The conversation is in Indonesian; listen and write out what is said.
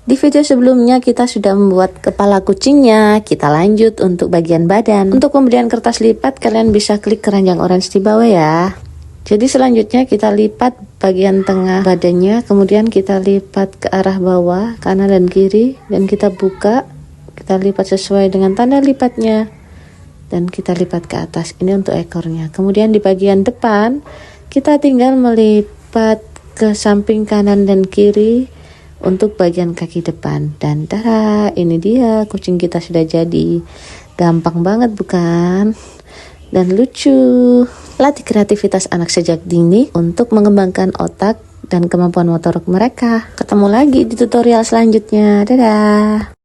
Di video sebelumnya kita sudah membuat kepala kucingnya, kita lanjut untuk bagian badan. Untuk pemberian kertas lipat kalian bisa klik keranjang orange di bawah ya. Jadi selanjutnya kita lipat bagian tengah badannya, kemudian kita lipat ke arah bawah, kanan dan kiri, dan kita buka, kita lipat sesuai dengan tanda lipatnya, dan kita lipat ke atas. Ini untuk ekornya. Kemudian di bagian depan kita tinggal melipat ke samping kanan dan kiri untuk bagian kaki depan, dan tada, ini dia kucing kita sudah jadi. Gampang banget bukan? Dan lucu. Latih kreativitas anak sejak dini untuk mengembangkan otak dan kemampuan motorik mereka. Ketemu lagi di tutorial selanjutnya. Dadah.